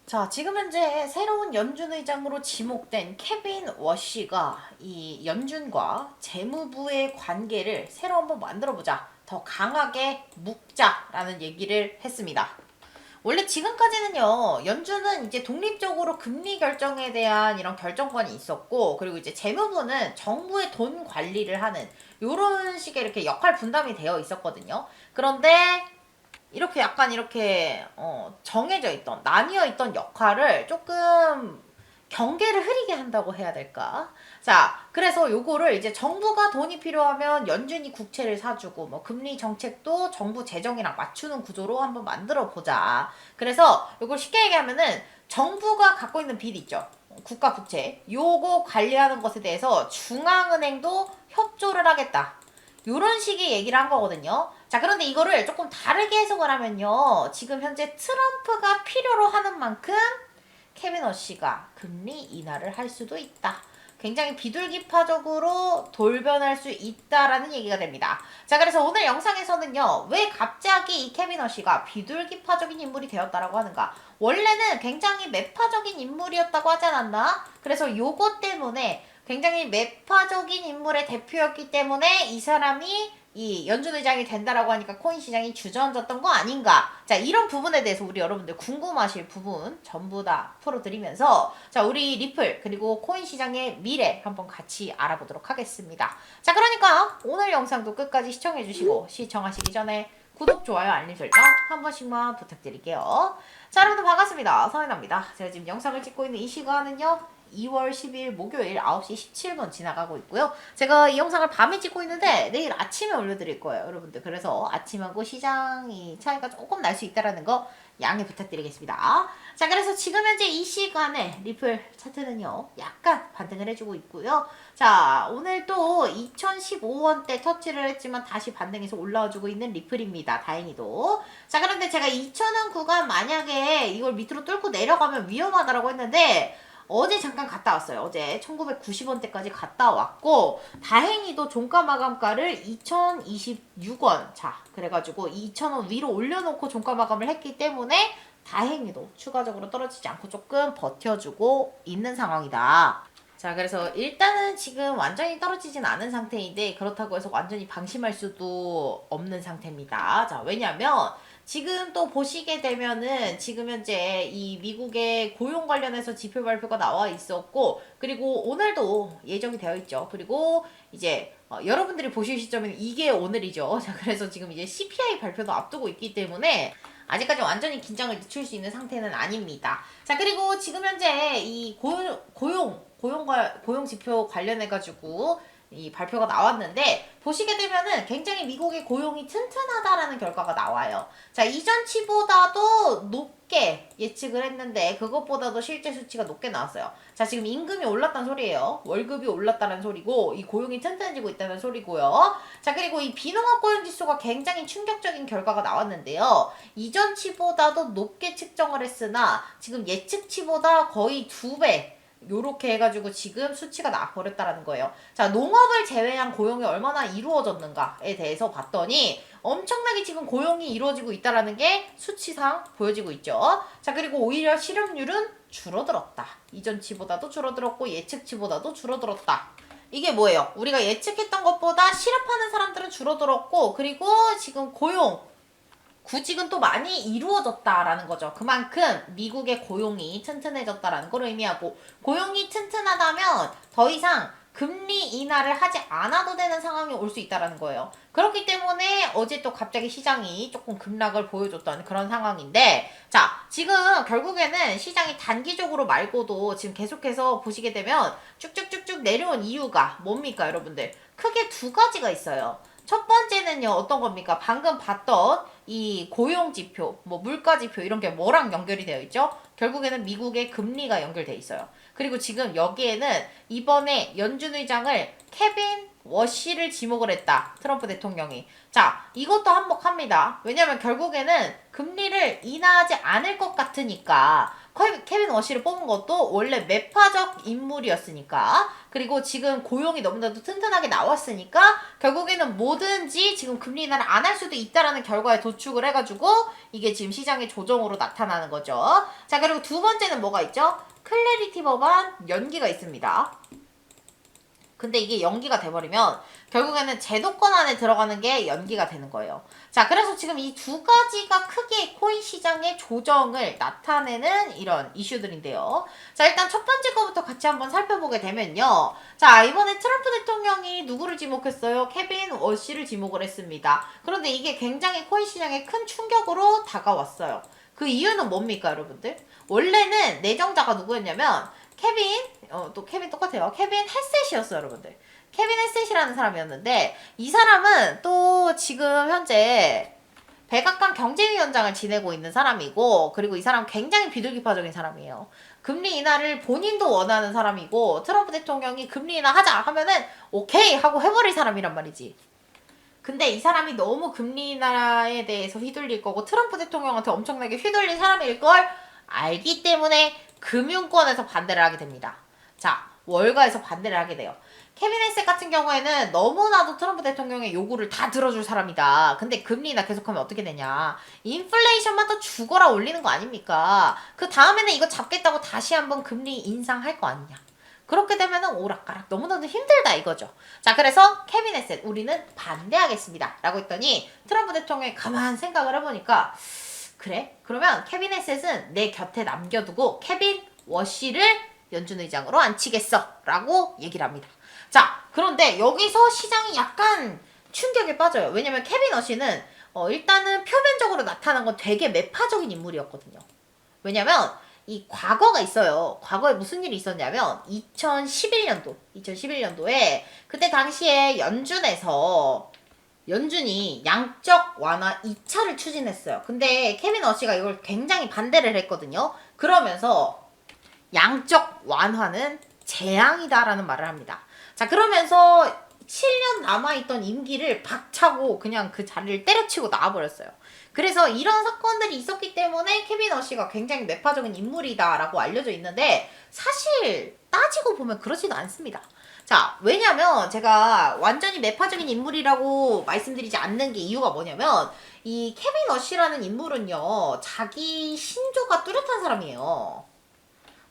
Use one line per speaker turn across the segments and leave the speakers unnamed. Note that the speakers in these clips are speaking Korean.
자, 지금 현재 새로운 연준 의장으로 지목된 케빈 워시가 이 연준과 재무부의 관계를 새로 한번 만들어보자. 더 강하게 묶자라는 얘기를 했습니다. 원래 지금까지는요, 연준은 이제 독립적으로 금리 결정에 대한 이런 결정권이 있었고, 그리고 이제 재무부는 정부의 돈 관리를 하는 요런 식의 이렇게 역할 분담이 되어 있었거든요. 그런데 이렇게 약간 이렇게 정해져 있던 나뉘어 있던 역할을 조금 경계를 흐리게 한다고 해야 될까? 자, 그래서 요거를 이제 정부가 돈이 필요하면 연준이 국채를 사주고 뭐 금리 정책도 정부 재정이랑 맞추는 구조로 한번 만들어 보자. 그래서 요걸 쉽게 얘기하면은 정부가 갖고 있는 빚 있죠. 국가 부채. 요거 관리하는 것에 대해서 중앙은행도 협조를 하겠다. 요런 식의 얘기를 한 거거든요. 자, 그런데 이거를 조금 다르게 해석을 하면요. 지금 현재 트럼프가 필요로 하는 만큼 케빈 워시가 금리 인하를 할 수도 있다. 굉장히 비둘기파적으로 돌변할 수 있다라는 얘기가 됩니다. 자, 그래서 오늘 영상에서는요. 왜 갑자기 이 케빈 워시가 비둘기파적인 인물이 되었다라고 하는가? 원래는 굉장히 매파적인 인물이었다고 하지 않았나? 그래서 요것 때문에 굉장히 매파적인 인물의 대표였기 때문에 이 사람이 이 연준 의장이 된다라고 하니까 코인 시장이 주저앉았던 거 아닌가? 자, 이런 부분에 대해서 우리 여러분들 궁금하실 부분 전부 다 풀어드리면서 자, 우리 리플 그리고 코인 시장의 미래 한번 같이 알아보도록 하겠습니다. 자, 그러니까 오늘 영상도 끝까지 시청해주시고 시청하시기 전에 구독, 좋아요, 알림 설정 한 번씩만 부탁드릴게요. 자, 여러분들 반갑습니다. 서연아입니다. 제가 지금 영상을 찍고 있는 이 시간은요. 2월 10일 목요일 9시 17분 지나가고 있고요. 제가 이 영상을 밤에 찍고 있는데 내일 아침에 올려드릴 거예요, 여러분들. 그래서 아침하고 시장이 차이가 조금 날 수 있다라는 거 양해 부탁드리겠습니다. 자, 그래서 지금 현재 이 시간에 리플 차트는요, 약간 반등을 해주고 있고요. 자, 오늘 또 2015원대 터치를 했지만 다시 반등해서 올라와주고 있는 리플입니다. 다행히도. 자, 그런데 제가 2000원 구간 만약에 이걸 밑으로 뚫고 내려가면 위험하다라고 했는데 어제 잠깐 갔다 왔어요. 어제 1990원대까지 갔다 왔고 다행히도 종가 마감가를 2026원 자 그래가지고 2000원 위로 올려놓고 종가 마감을 했기 때문에 다행히도 추가적으로 떨어지지 않고 조금 버텨주고 있는 상황이다. 자, 그래서 일단은 지금 완전히 떨어지진 않은 상태인데 그렇다고 해서 완전히 방심할 수도 없는 상태입니다. 자, 왜냐면 지금 또 보시게 되면은 지금 현재 이 미국의 고용 관련해서 지표 발표가 나와 있었고 그리고 오늘도 예정이 되어 있죠. 그리고 이제 여러분들이 보실 시점에는 이게 오늘이죠. 자, 그래서 지금 이제 CPI 발표도 앞두고 있기 때문에 아직까지 완전히 긴장을 늦출 수 있는 상태는 아닙니다. 자, 그리고 지금 현재 이 고용 지표 관련해가지고 이 발표가 나왔는데 보시게 되면은 굉장히 미국의 고용이 튼튼하다라는 결과가 나와요. 자, 이전치보다도 높게 예측을 했는데 그것보다도 실제 수치가 높게 나왔어요. 자, 지금 임금이 올랐다는 소리예요. 월급이 올랐다는 소리고 이 고용이 튼튼해지고 있다는 소리고요. 자, 그리고 이 비농업 고용 지수가 굉장히 충격적인 결과가 나왔는데요. 이전치보다도 높게 측정을 했으나 지금 예측치보다 거의 2배 요렇게 해가지고 지금 수치가 나버렸다라는 거예요. 자, 농업을 제외한 고용이 얼마나 이루어졌는가에 대해서 봤더니 엄청나게 지금 고용이 이루어지고 있다라는 게 수치상 보여지고 있죠. 자, 그리고 오히려 실업률은 줄어들었다. 이전치보다도 줄어들었고 예측치보다도 줄어들었다. 이게 뭐예요? 우리가 예측했던 것보다 실업하는 사람들은 줄어들었고 그리고 지금 고용 구직은 또 많이 이루어졌다라는 거죠. 그만큼 미국의 고용이 튼튼해졌다라는 걸 의미하고 고용이 튼튼하다면 더 이상 금리 인하를 하지 않아도 되는 상황이 올 수 있다라는 거예요. 그렇기 때문에 어제 또 갑자기 시장이 조금 급락을 보여줬던 그런 상황인데 자, 지금 결국에는 시장이 단기적으로 말고도 지금 계속해서 보시게 되면 쭉쭉쭉쭉 내려온 이유가 뭡니까, 여러분들? 크게 두 가지가 있어요. 첫 번째는요, 어떤 겁니까? 방금 봤던 이 고용 지표, 뭐 물가 지표 이런 게 뭐랑 연결이 되어 있죠? 결국에는 미국의 금리가 연결돼 있어요. 그리고 지금 여기에는 이번에 연준 의장을 케빈 워시를 지목을 했다. 트럼프 대통령이. 자, 이것도 한몫합니다. 왜냐면 결국에는 금리를 인하하지 않을 것 같으니까 케빈 워시를 뽑은 것도 원래 매파적 인물이었으니까, 그리고 지금 고용이 너무나도 튼튼하게 나왔으니까 결국에는 뭐든지 지금 금리 인하를 안 할 수도 있다라는 결과에 도축을 해가지고 이게 지금 시장의 조정으로 나타나는 거죠. 자, 그리고 두 번째는 뭐가 있죠? 클래리티 법안 연기가 있습니다. 근데 이게 연기가 돼버리면 결국에는 제도권 안에 들어가는 게 연기가 되는 거예요. 자, 그래서 지금 이 두 가지가 크게 코인 시장의 조정을 나타내는 이런 이슈들인데요. 자, 일단 첫 번째 거부터 같이 한번 살펴보게 되면요. 자, 이번에 트럼프 대통령이 누구를 지목했어요? 케빈 워시를 지목을 했습니다. 그런데 이게 굉장히 코인 시장에 큰 충격으로 다가왔어요. 그 이유는 뭡니까, 여러분들? 원래는 내정자가 누구였냐면 또 케빈 똑같아요. 케빈 햇셋이었어요, 여러분들. 케빈 햇셋이라는 사람이었는데, 이 사람은 또 지금 현재 백악관 경제위원장을 지내고 있는 사람이고, 그리고 이 사람 굉장히 비둘기파적인 사람이에요. 금리 인하를 본인도 원하는 사람이고, 트럼프 대통령이 금리 인하하자 하면은 오케이 하고 해버릴 사람이란 말이지. 근데 이 사람이 너무 금리 인하에 대해서 휘둘릴 거고, 트럼프 대통령한테 엄청나게 휘둘릴 사람일 걸 알기 때문에 금융권에서 반대를 하게 됩니다. 자, 월가에서 반대를 하게 돼요. 케빈 햇셋 같은 경우에는 너무나도 트럼프 대통령의 요구를 다 들어줄 사람이다. 근데 금리 인하 계속하면 어떻게 되냐. 인플레이션만 더 죽어라 올리는 거 아닙니까? 그 다음에는 이거 잡겠다고 다시 한번 금리 인상할 거 아니냐. 그렇게 되면은 오락가락 너무나도 힘들다 이거죠. 자, 그래서 케빈 햇셋 우리는 반대하겠습니다 라고 했더니 트럼프 대통령이 가만 생각을 해보니까 그래? 그러면 케빈 햇셋은 내 곁에 남겨두고 케빈 워시를 연준 의장으로 앉히겠어 라고 얘기를 합니다. 자, 그런데 여기서 시장이 약간 충격에 빠져요. 왜냐면 케빈 워시는 일단은 표면적으로 나타난 건 되게 매파적인 인물이었거든요. 왜냐면 이 과거가 있어요. 과거에 무슨 일이 있었냐면 2011년도에 그때 당시에 연준이 양적 완화 2차를 추진했어요. 근데 케빈 워시가 이걸 굉장히 반대를 했거든요. 그러면서 양적 완화는 재앙이다라는 말을 합니다. 자, 그러면서 7년 남아있던 임기를 박차고 그냥 그 자리를 때려치고 나와버렸어요. 그래서 이런 사건들이 있었기 때문에 케빈 워시가 굉장히 매파적인 인물이다라고 알려져 있는데 사실 따지고 보면 그렇지도 않습니다. 자, 왜냐면 제가 완전히 매파적인 인물이라고 말씀드리지 않는 게 이유가 뭐냐면 이 케빈 워시라는 인물은요, 자기 신조가 뚜렷한 사람이에요.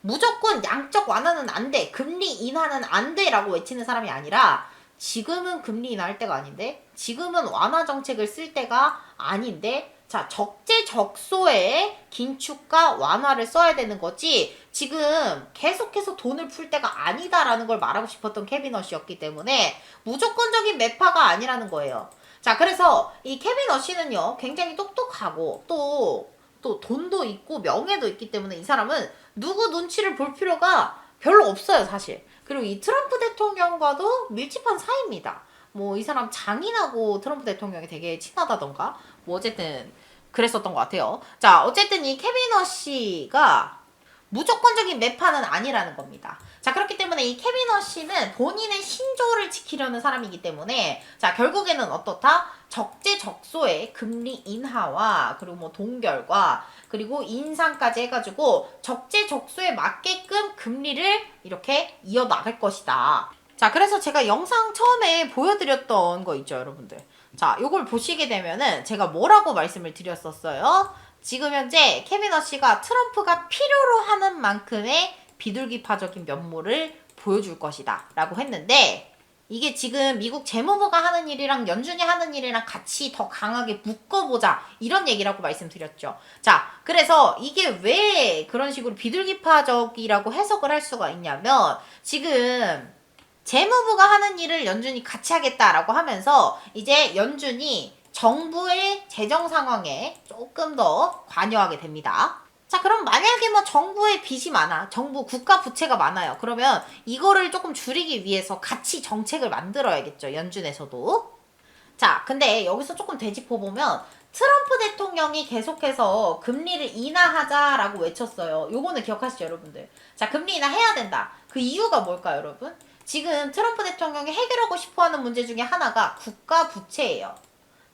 무조건 양적 완화는 안 돼, 금리 인하는 안 돼라고 외치는 사람이 아니라 지금은 금리 인하할 때가 아닌데, 지금은 완화 정책을 쓸 때가 아닌데, 자, 적재적소에 긴축과 완화를 써야 되는 거지 지금 계속해서 돈을 풀 때가 아니다라는 걸 말하고 싶었던 케빈 워시였기 때문에 무조건적인 매파가 아니라는 거예요. 자, 그래서 이 케빈 워시는요 굉장히 똑똑하고 또 돈도 있고 명예도 있기 때문에 이 사람은 누구 눈치를 볼 필요가 별로 없어요, 사실. 그리고 이 트럼프 대통령과도 밀집한 사이입니다. 뭐 이 사람 장인하고 트럼프 대통령이 되게 친하다던가 뭐 어쨌든 그랬었던 것 같아요. 자, 어쨌든 이 케빈 워시가 무조건적인 매파는 아니라는 겁니다. 자, 그렇기 때문에 이 케빈 워시는 본인의 신조를 지키려는 사람이기 때문에 자, 결국에는 어떻다? 적재적소의 금리 인하와 그리고 뭐 동결과 그리고 인상까지 해가지고 적재적소에 맞게끔 금리를 이렇게 이어나갈 것이다. 자, 그래서 제가 영상 처음에 보여드렸던 거 있죠, 여러분들. 자, 요걸 보시게 되면은 제가 뭐라고 말씀을 드렸었어요? 지금 현재 케빈 워시가 트럼프가 필요로 하는 만큼의 비둘기파적인 면모를 보여줄 것이다 라고 했는데 이게 지금 미국 재무부가 하는 일이랑 연준이 하는 일이랑 같이 더 강하게 묶어보자 이런 얘기라고 말씀드렸죠. 자, 그래서 이게 왜 그런 식으로 비둘기파적이라고 해석을 할 수가 있냐면 지금 재무부가 하는 일을 연준이 같이 하겠다라고 하면서 이제 연준이 정부의 재정 상황에 조금 더 관여하게 됩니다. 자, 그럼 만약에 뭐 정부의 빚이 많아, 정부 국가 부채가 많아요. 그러면 이거를 조금 줄이기 위해서 같이 정책을 만들어야겠죠, 연준에서도. 자, 근데 여기서 조금 되짚어보면 트럼프 대통령이 계속해서 금리를 인하하자라고 외쳤어요. 요거는 기억하시죠, 여러분들? 자, 금리 인하해야 된다. 그 이유가 뭘까요, 여러분? 지금 트럼프 대통령이 해결하고 싶어하는 문제 중에 하나가 국가 부채예요.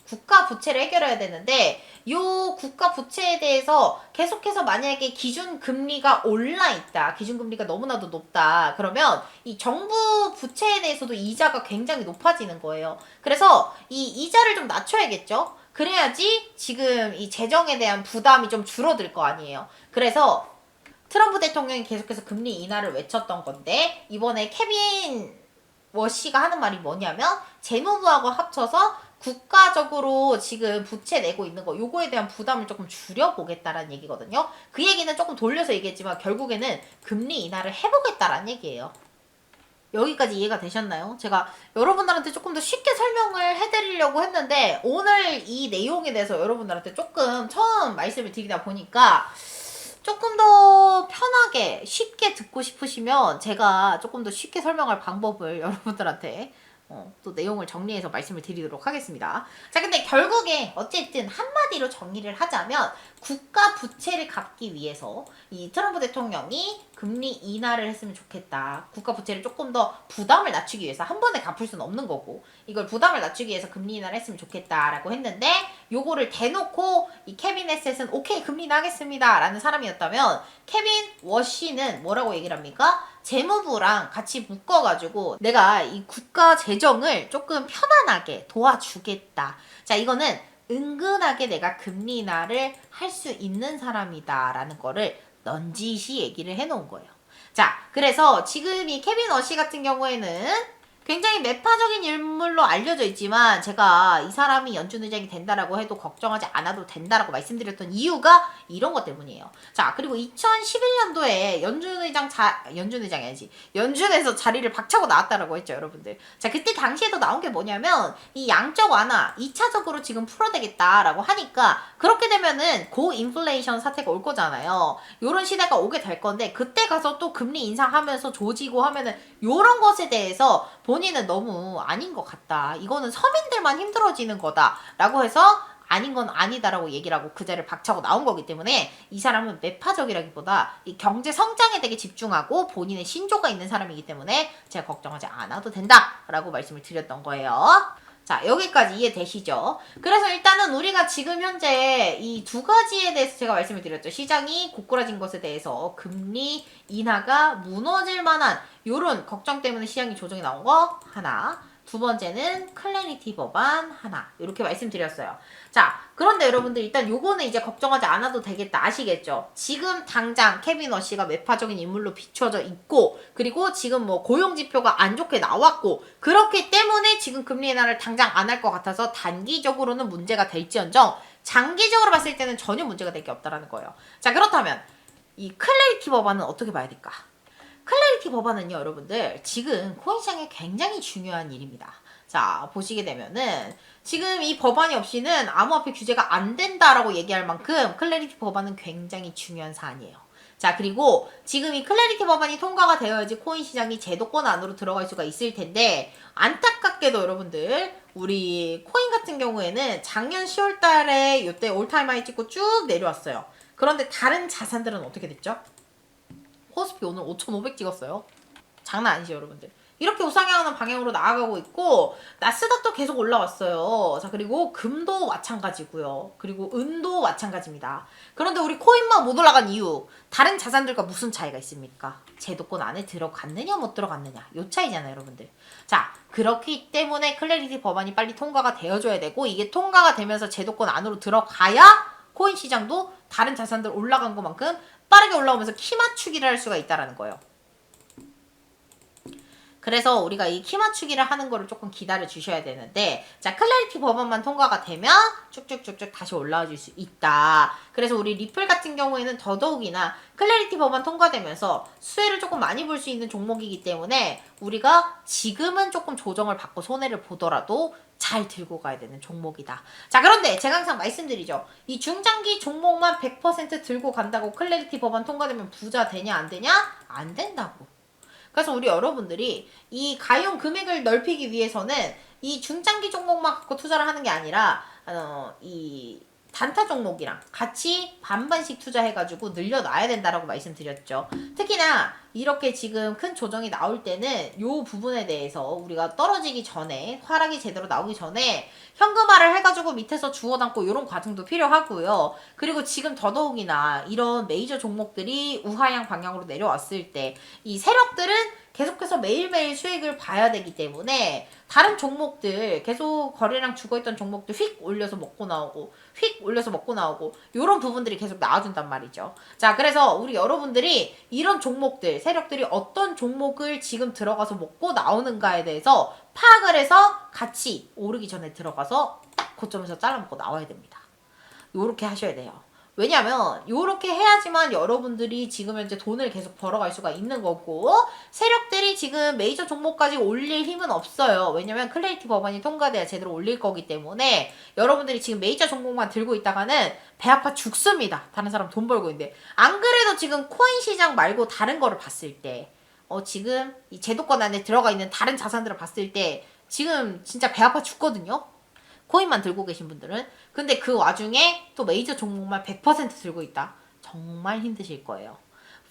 국가 부채를 해결해야 되는데 요 국가 부채에 대해서 계속해서 만약에 기준 금리가 올라 있다. 기준 금리가 너무나도 높다. 그러면 이 정부 부채에 대해서도 이자가 굉장히 높아지는 거예요. 그래서 이 이자를 좀 낮춰야겠죠. 그래야지 지금 이 재정에 대한 부담이 좀 줄어들 거 아니에요. 그래서 트럼프 대통령이 계속해서 금리 인하를 외쳤던 건데 이번에 케빈 워시가 하는 말이 뭐냐면 재무부하고 합쳐서 국가적으로 지금 부채 내고 있는 거 요거에 대한 부담을 조금 줄여보겠다라는 얘기거든요. 그 얘기는 조금 돌려서 얘기했지만 결국에는 금리 인하를 해보겠다라는 얘기예요. 여기까지 이해가 되셨나요? 제가 여러분들한테 조금 더 쉽게 설명을 해드리려고 했는데 오늘 이 내용에 대해서 여러분들한테 조금 처음 말씀을 드리다 보니까 조금 더 편하게 쉽게 듣고 싶으시면 제가 조금 더 쉽게 설명할 방법을 여러분들한테 또 내용을 정리해서 말씀을 드리도록 하겠습니다. 자, 근데 결국에 어쨌든 한마디로 정리를 하자면 국가 부채를 갚기 위해서 이 트럼프 대통령이 금리 인하를 했으면 좋겠다. 국가 부채를 조금 더 부담을 낮추기 위해서 한 번에 갚을 수는 없는 거고 이걸 부담을 낮추기 위해서 금리 인하를 했으면 좋겠다라고 했는데 요거를 대놓고 이 케빈 에셋은 오케이 금리 인하 하겠습니다 라는 사람이었다면 케빈 워시는 뭐라고 얘기를 합니까? 재무부랑 같이 묶어가지고 내가 이 국가 재정을 조금 편안하게 도와주겠다. 자, 이거는 은근하게 내가 금리 인하를 할 수 있는 사람이다 라는 거를 넌지시 얘기를 해놓은 거예요. 자, 그래서 지금 이 케빈 워시 같은 경우에는 굉장히 매파적인 인물로 알려져 있지만 제가 이 사람이 연준 의장이 된다라고 해도 걱정하지 않아도 된다라고 말씀드렸던 이유가 이런 것 때문이에요. 자, 그리고 2011년도에 연준 의장이 아니지. 연준에서 자리를 박차고 나왔다라고 했죠, 여러분들. 자, 그때 당시에도 나온 게 뭐냐면 이 양적 완화 2차적으로 지금 풀어대겠다라고 하니까 그렇게 되면은 고인플레이션 사태가 올 거잖아요. 요런 시대가 오게 될 건데 그때 가서 또 금리 인상하면서 조지고 하면은 요런 것에 대해서 본인은 너무 아닌 것 같다. 이거는 서민들만 힘들어지는 거다. 라고 해서 아닌 건 아니다라고 얘기를 하고 그 자리를 박차고 나온 거기 때문에 이 사람은 매파적이라기보다 이 경제 성장에 되게 집중하고 본인의 신조가 있는 사람이기 때문에 제가 걱정하지 않아도 된다라고 말씀을 드렸던 거예요. 자, 여기까지 이해되시죠? 그래서 일단은 우리가 지금 현재 이 두 가지에 대해서 제가 말씀을 드렸죠. 시장이 고꾸라진 것에 대해서 금리 인하가 무너질 만한 요런 걱정 때문에 시장이 조정이 나온 거 하나. 두 번째는 클래리티 법안 하나. 이렇게 말씀드렸어요. 자, 그런데 여러분들 일단 요거는 이제 걱정하지 않아도 되겠다 아시겠죠? 지금 당장 케빈 워시가 매파적인 인물로 비춰져 있고 그리고 지금 뭐 고용지표가 안 좋게 나왔고 그렇기 때문에 지금 금리 인하를 당장 안 할 것 같아서 단기적으로는 문제가 될지언정 장기적으로 봤을 때는 전혀 문제가 될 게 없다라는 거예요. 자, 그렇다면 이 클래리티 법안은 어떻게 봐야 될까? 클래리티 법안은요, 여러분들 지금 코인 시장에 굉장히 중요한 일입니다. 자, 보시게 되면은 지금 이 법안이 없이는 암호화폐 규제가 안 된다라고 얘기할 만큼 클래리티 법안은 굉장히 중요한 사안이에요. 자, 그리고 지금 이 클래리티 법안이 통과가 되어야지 코인 시장이 제도권 안으로 들어갈 수가 있을 텐데 안타깝게도 여러분들 우리 코인 같은 경우에는 작년 10월 달에 이때 올타임 하이 찍고 쭉 내려왔어요. 그런데 다른 자산들은 어떻게 됐죠? 코스피 오늘 5,500 찍었어요. 장난 아니죠, 여러분들. 이렇게 우상향하는 방향으로 나아가고 있고 나스닥도 계속 올라왔어요. 자, 그리고 금도 마찬가지고요. 그리고 은도 마찬가지입니다. 그런데 우리 코인만 못 올라간 이유 다른 자산들과 무슨 차이가 있습니까? 제도권 안에 들어갔느냐 못 들어갔느냐 요 차이잖아요, 여러분들. 자, 그렇기 때문에 클래리티 법안이 빨리 통과가 되어줘야 되고 이게 통과가 되면서 제도권 안으로 들어가야 코인 시장도 다른 자산들 올라간 것만큼 빠르게 올라오면서 키 맞추기를 할 수가 있다라는 거예요. 그래서 우리가 이 키 맞추기를 하는 거를 조금 기다려 주셔야 되는데 자, 클래리티 법안만 통과가 되면 쭉쭉쭉쭉 다시 올라와 줄 수 있다. 그래서 우리 리플 같은 경우에는 더더욱이나 클래리티 법안 통과되면서 수혜를 조금 많이 볼 수 있는 종목이기 때문에 우리가 지금은 조금 조정을 받고 손해를 보더라도 잘 들고 가야 되는 종목이다. 자, 그런데 제가 항상 말씀드리죠. 이 중장기 종목만 100% 들고 간다고 클래리티 법안 통과되면 부자 되냐 안 되냐? 안 된다고. 그래서 우리 여러분들이 이 가용 금액을 넓히기 위해서는 이 중장기 종목만 갖고 투자를 하는 게 아니라 이 단타 종목이랑 같이 반반씩 투자해가지고 늘려놔야 된다라고 말씀드렸죠. 특히나 이렇게 지금 큰 조정이 나올 때는 요 부분에 대해서 우리가 떨어지기 전에 하락이 제대로 나오기 전에 현금화를 해가지고 밑에서 주워 담고 이런 과정도 필요하고요. 그리고 지금 더더욱이나 이런 메이저 종목들이 우하향 방향으로 내려왔을 때 이 세력들은 계속해서 매일매일 수익을 봐야 되기 때문에 다른 종목들 계속 거래량 죽어있던 종목들 휙 올려서 먹고 나오고 휙 올려서 먹고 나오고 이런 부분들이 계속 나와준단 말이죠. 자, 그래서 우리 여러분들이 이런 종목들 세력들이 어떤 종목을 지금 들어가서 먹고 나오는가에 대해서 파악을 해서 같이 오르기 전에 들어가서 딱 고점에서 잘라먹고 나와야 됩니다. 요렇게 하셔야 돼요. 왜냐면 요렇게 해야지만 여러분들이 지금 현재 돈을 계속 벌어갈 수가 있는 거고 세력들이 지금 메이저 종목까지 올릴 힘은 없어요. 왜냐면 클래리티 법안이 통과돼야 제대로 올릴 거기 때문에 여러분들이 지금 메이저 종목만 들고 있다가는 배 아파 죽습니다. 다른 사람 돈 벌고 있는데. 안 그래도 지금 코인 시장 말고 다른 거를 봤을 때 지금 이 제도권 안에 들어가 있는 다른 자산들을 봤을 때 지금 진짜 배 아파 죽거든요. 코인만 들고 계신 분들은. 근데 그 와중에 또 메이저 종목만 100% 들고 있다. 정말 힘드실 거예요.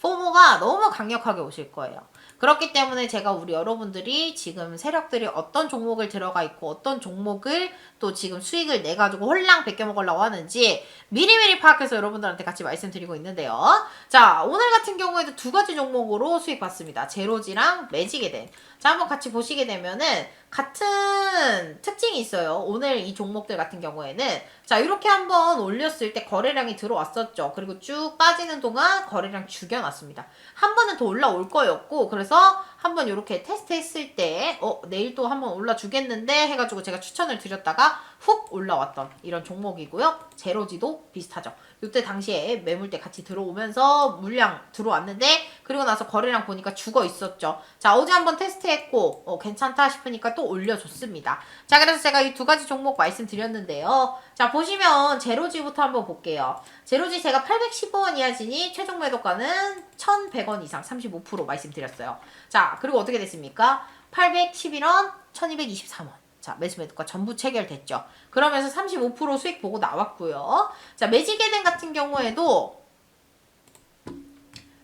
포모가 너무 강력하게 오실 거예요. 그렇기 때문에 제가 우리 여러분들이 지금 세력들이 어떤 종목을 들어가 있고 어떤 종목을 또 지금 수익을 내가지고 홀랑 베껴 먹으려고 하는지 미리미리 파악해서 여러분들한테 같이 말씀드리고 있는데요. 자, 오늘 같은 경우에도 두 가지 종목으로 수익 봤습니다. 제로지랑 매직에덴. 자, 한번 같이 보시게 되면은 같은 특징이 있어요. 오늘 이 종목들 같은 경우에는 자, 이렇게 한번 올렸을 때 거래량이 들어왔었죠. 그리고 쭉 빠지는 동안 거래량 죽여놨습니다. 한 번은 더 올라올 거였고 그래서 한번 이렇게 테스트 했을 때 내일 또 한번 올라주겠는데 해가지고 제가 추천을 드렸다가 훅 올라왔던 이런 종목이고요. 제로지도 비슷하죠. 이때 당시에 매물대 같이 들어오면서 물량 들어왔는데 그리고 나서 거래량 보니까 죽어 있었죠. 자, 어제 한번 테스트했고 괜찮다 싶으니까 또 올려줬습니다. 자, 그래서 제가 이 두 가지 종목 말씀드렸는데요. 자, 보시면 제로지부터 한번 볼게요. 제로지 제가 815원 이하 진입 최종 매도가는 1,100원 이상 35% 말씀드렸어요. 자, 그리고 어떻게 됐습니까? 811원, 1,223원. 자, 매수 매도가 전부 체결됐죠. 그러면서 35% 수익 보고 나왔고요. 자, 매직에덴 같은 경우에도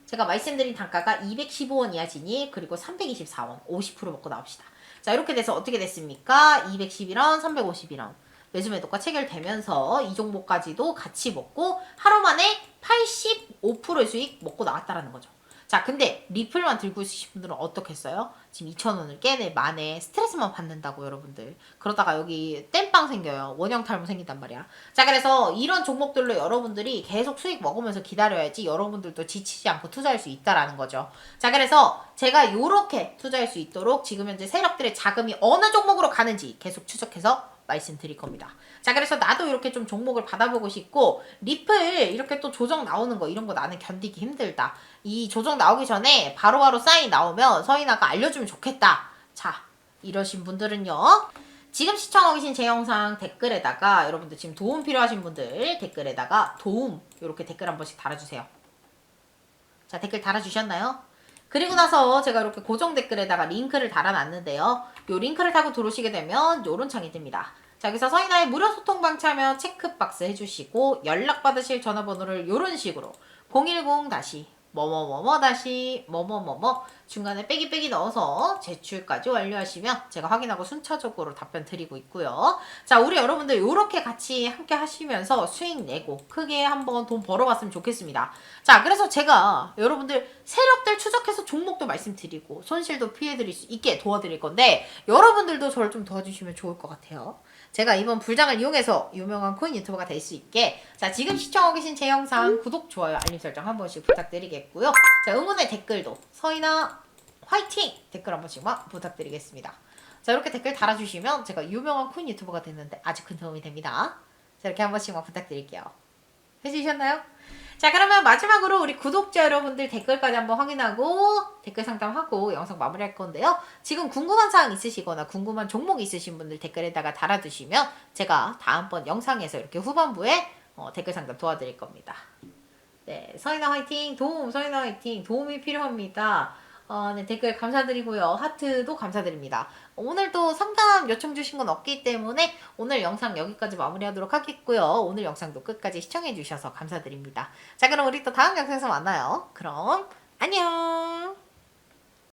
제가 말씀드린 단가가 215원 이하 진입 그리고 324원 50% 먹고 나옵시다. 자, 이렇게 돼서 어떻게 됐습니까? 211원, 351원. 매수 매도가 체결되면서 이 종목까지도 같이 먹고 하루 만에 85%의 수익 먹고 나왔다라는 거죠. 자, 근데 리플만 들고 있으신 분들은 어떻겠어요? 지금 2,000원을 깨내 만에 스트레스만 받는다고 여러분들. 그러다가 여기 땜빵 생겨요. 원형 탈모 생긴단 말이야. 자, 그래서 이런 종목들로 여러분들이 계속 수익 먹으면서 기다려야지 여러분들도 지치지 않고 투자할 수 있다라는 거죠. 자, 그래서 제가 요렇게 투자할 수 있도록 지금 현재 세력들의 자금이 어느 종목으로 가는지 계속 추적해서 말씀드릴 겁니다. 자, 그래서 나도 이렇게 좀 종목을 받아보고 싶고 리플 이렇게 또 조정 나오는 거 이런 거 나는 견디기 힘들다. 이 조정 나오기 전에 바로바로 사인 나오면 서인아가 알려주면 좋겠다. 자, 이러신 분들은요. 지금 시청하고 계신 제 영상 댓글에다가 여러분들 지금 도움 필요하신 분들 댓글에다가 도움 이렇게 댓글 한 번씩 달아주세요. 자, 댓글 달아주셨나요? 그리고 나서 제가 이렇게 고정 댓글에다가 링크를 달아놨는데요. 요 링크를 타고 들어오시게 되면 요런 창이 뜹니다. 자, 여기서 서인아의 무료 소통방 참여 체크박스 해주시고 연락받으실 전화번호를 요런 식으로 010 뭐뭐뭐뭐 뭐뭐뭐뭐 중간에 빼기 넣어서 제출까지 완료하시면 제가 확인하고 순차적으로 답변 드리고 있고요. 자, 우리 여러분들 요렇게 같이 함께 하시면서 수익 내고 크게 한번 돈 벌어봤으면 좋겠습니다. 자, 그래서 제가 여러분들 세력들 추적해서 종목도 말씀드리고 손실도 피해드릴 수 있게 도와드릴 건데 여러분들도 저를 좀 도와주시면 좋을 것 같아요. 제가 이번 불장을 이용해서 유명한 코인 유튜버가 될 수 있게 자, 지금 시청하고 계신 제 영상 구독, 좋아요, 알림 설정 한 번씩 부탁드리겠고요. 자, 응원의 댓글도 서인아 화이팅! 댓글 한 번씩만 부탁드리겠습니다. 자, 이렇게 댓글 달아주시면 제가 유명한 코인 유튜버가 됐는데 아주 큰 도움이 됩니다. 자, 이렇게 한 번씩만 부탁드릴게요. 해주셨나요? 자, 그러면 마지막으로 우리 구독자 여러분들 댓글까지 한번 확인하고 댓글 상담하고 영상 마무리할 건데요. 지금 궁금한 사항 있으시거나 궁금한 종목 있으신 분들 댓글에다가 달아두시면 제가 다음번 영상에서 이렇게 후반부에 댓글 상담 도와드릴 겁니다. 네, 서인아 화이팅! 도움, 서인아 화이팅! 도움이 필요합니다. 네, 댓글 감사드리고요. 하트도 감사드립니다. 오늘도 상담 요청 주신 건 없기 때문에 오늘 영상 여기까지 마무리하도록 하겠고요. 오늘 영상도 끝까지 시청해 주셔서 감사드립니다. 자, 그럼 우리 또 다음 영상에서 만나요. 그럼 안녕.